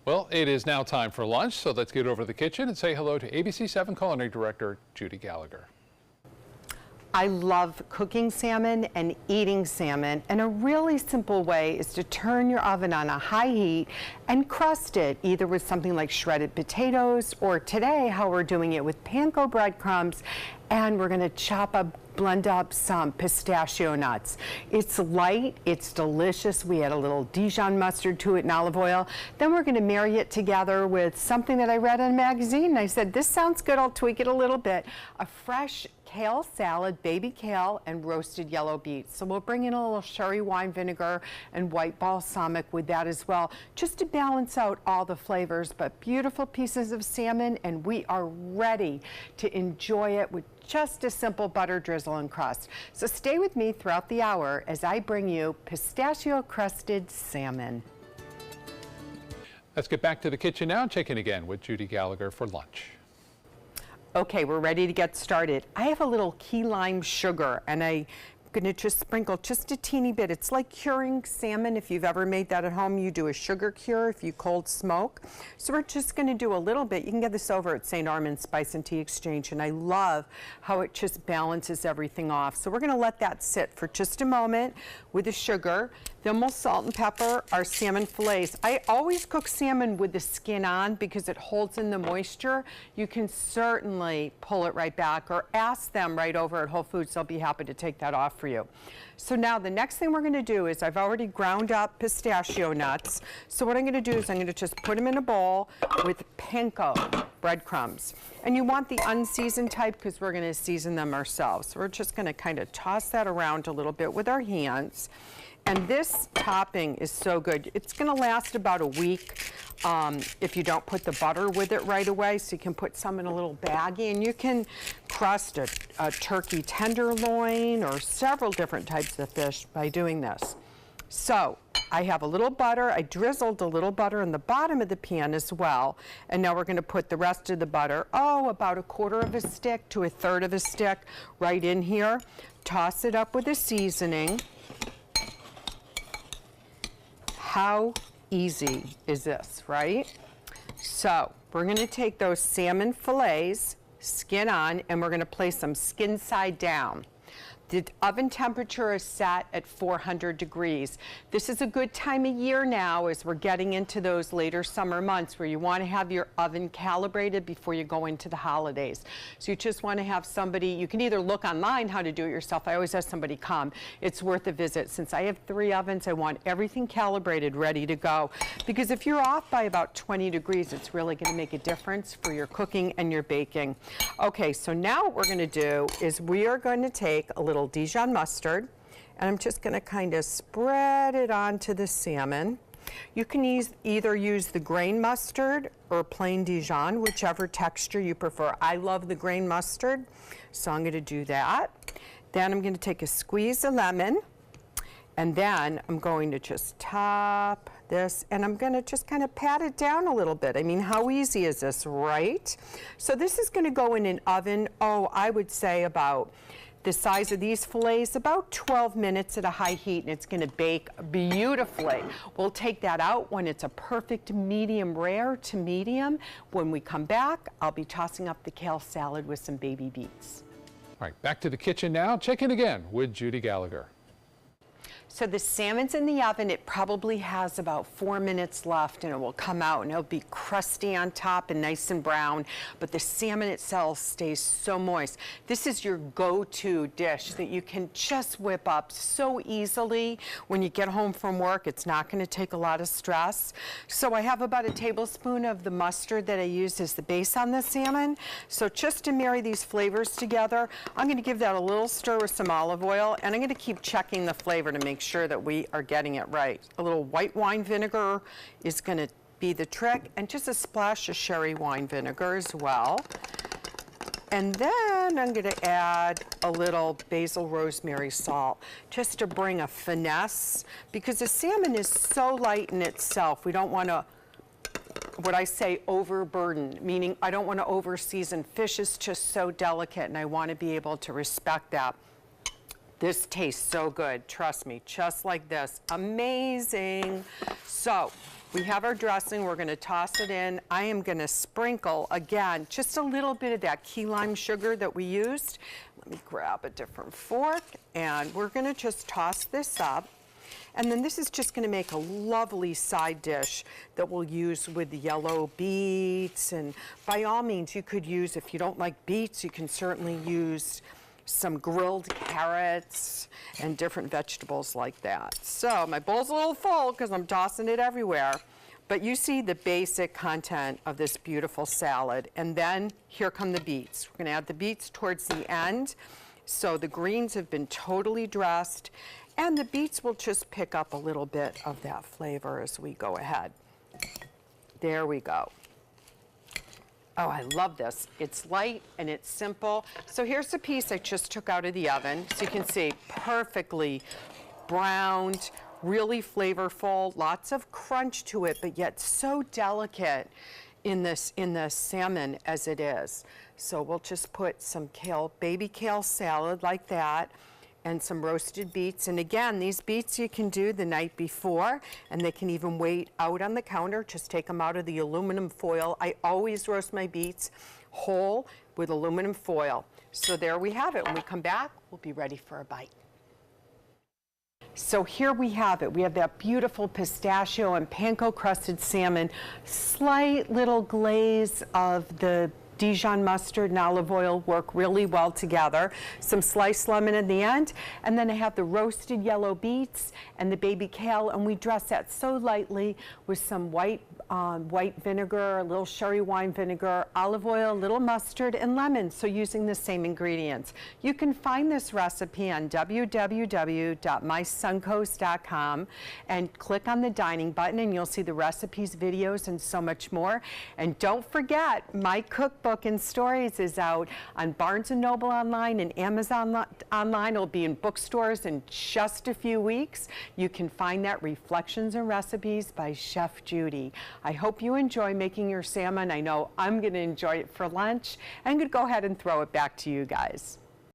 Well, it is now time for lunch, so let's get over to the kitchen and say hello to ABC 7 Culinary Director Judi Gallagher. I love cooking salmon and eating salmon, and a really simple way is to turn your oven on a high heat and crust it, either with something like shredded potatoes, or today how we're doing it with panko breadcrumbs, and we're going to blend up some pistachio nuts. It's light, it's delicious. We add a little Dijon mustard to it and olive oil. Then we're going to marry it together with something that I read in a magazine, and I said, this sounds good, I'll tweak it a little bit. A fresh kale salad, baby kale, and roasted yellow beets. So we'll bring in a little sherry wine vinegar and white balsamic with that as well, just to balance out all the flavors. But beautiful pieces of salmon, and we are ready to enjoy it with just a simple butter drizzle and crust. So stay with me throughout the hour as I bring you pistachio crusted salmon. Let's get back to the kitchen now and check in again with Judi Gallagher for lunch. Okay, we're ready to get started. I have a little key lime sugar, and I'm gonna just sprinkle just a teeny bit. It's like curing salmon. If you've ever made that at home, you do a sugar cure if you cold smoke. So we're just gonna do a little bit. You can get this over at St. Armand's Spice and Tea Exchange, and I love how it just balances everything off. So we're gonna let that sit for just a moment with the sugar. Then we'll salt and pepper our salmon fillets. I always cook salmon with the skin on because it holds in the moisture. You can certainly pull it right back, or ask them right over at Whole Foods. They'll be happy to take that off for you. So now the next thing we're going to do is, I've already ground up pistachio nuts. So what I'm going to do is I'm going to just put them in a bowl with panko breadcrumbs. And you want the unseasoned type because we're going to season them ourselves. So we're just going to kind of toss that around a little bit with our hands. And this topping is so good. It's going to last about a week if you don't put the butter with it right away. So you can put some in a little baggie, and you can crust a turkey tenderloin or several different types of fish by doing this. So I have a little butter. I drizzled a little butter in the bottom of the pan as well. And now we're going to put the rest of the butter, about 1/4 of a stick to 1/3 of a stick right in here. Toss it up with the seasoning. How easy is this, right? So we're going to take those salmon fillets, skin on, and we're going to place them skin side down. The oven temperature is set at 400 degrees. This is a good time of year now as we're getting into those later summer months where you want to have your oven calibrated before you go into the holidays. So you just want to have somebody, you can either look online how to do it yourself. I always have somebody come. It's worth a visit. Since I have 3 ovens, I want everything calibrated, ready to go. Because if you're off by about 20 degrees, it's really going to make a difference for your cooking and your baking. Okay, so now what we're going to do is we are going to take a little Dijon mustard, and I'm just going to kind of spread it onto the salmon. You can either use the grain mustard or plain Dijon, whichever texture you prefer. I love the grain mustard, so I'm going to do that. Then I'm going to take a squeeze of lemon, and then I'm going to just top this, and I'm going to just kind of pat it down a little bit. I mean, how easy is this, right? So this is going to go in an oven, I would say about the size of these fillets, about 12 minutes at a high heat, and it's going to bake beautifully. We'll take that out when it's a perfect medium rare to medium. When we come back, I'll be tossing up the kale salad with some baby beets. All right, back to the kitchen now. Check in again with Judi Gallagher. So the salmon's in the oven. It probably has about 4 minutes left, and it will come out, and it'll be crusty on top and nice and brown, but the salmon itself stays so moist. This is your go-to dish that you can just whip up so easily when you get home from work. It's not going to take a lot of stress. So I have about 1 tablespoon of the mustard that I used as the base on the salmon. So just to marry these flavors together, I'm going to give that a little stir with some olive oil, and I'm going to keep checking the flavor to make sure that we are getting it right. A little white wine vinegar is going to be the trick, and just a splash of sherry wine vinegar as well. And then I'm going to add a little basil rosemary salt just to bring a finesse, because the salmon is so light in itself. We don't want to, what I say, overburden, meaning I don't want to over-season. Fish is just so delicate, and I want to be able to respect that. This tastes so good, trust me, just like this. Amazing. So we have our dressing. We're going to toss it in. I am going to sprinkle, again, just a little bit of that key lime sugar that we used. Let me grab a different fork, and we're going to just toss this up. And then this is just going to make a lovely side dish that we'll use with the yellow beets. And by all means, you could use, if you don't like beets, you can certainly use some grilled carrots and different vegetables like that. So my bowl's a little full because I'm tossing it everywhere. But you see the basic content of this beautiful salad. And then here come the beets. We're going to add the beets towards the end. So the greens have been totally dressed. And the beets will just pick up a little bit of that flavor as we go ahead. There we go. Oh, I love this. It's light and it's simple. So here's the piece I just took out of the oven. So you can see perfectly browned, really flavorful, lots of crunch to it, but yet so delicate in the salmon as it is. So we'll just put some kale, baby kale salad like that, and some roasted beets. And again, these beets you can do the night before, and they can even wait out on the counter. Just take them out of the aluminum foil. I always roast my beets whole with aluminum foil. So there we have it. When we come back, we'll be ready for a bite. So here we have it. We have that beautiful pistachio and panko crusted salmon, slight little glaze of the Dijon mustard and olive oil work really well together. Some sliced lemon in the end, and then I have the roasted yellow beets and the baby kale, and we dress that so lightly with some white vinegar, a little sherry wine vinegar, olive oil, a little mustard, and lemon, so using the same ingredients. You can find this recipe on www.mysuncoast.com and click on the dining button, and you'll see the recipes, videos, and so much more. And don't forget, my cookbook and stories is out on Barnes & Noble online and Amazon online. It'll be in bookstores in just a few weeks. You can find that, Reflections and Recipes by Chef Judi. I hope you enjoy making your salmon. I know I'm going to enjoy it for lunch. I'm going to go ahead and throw it back to you guys.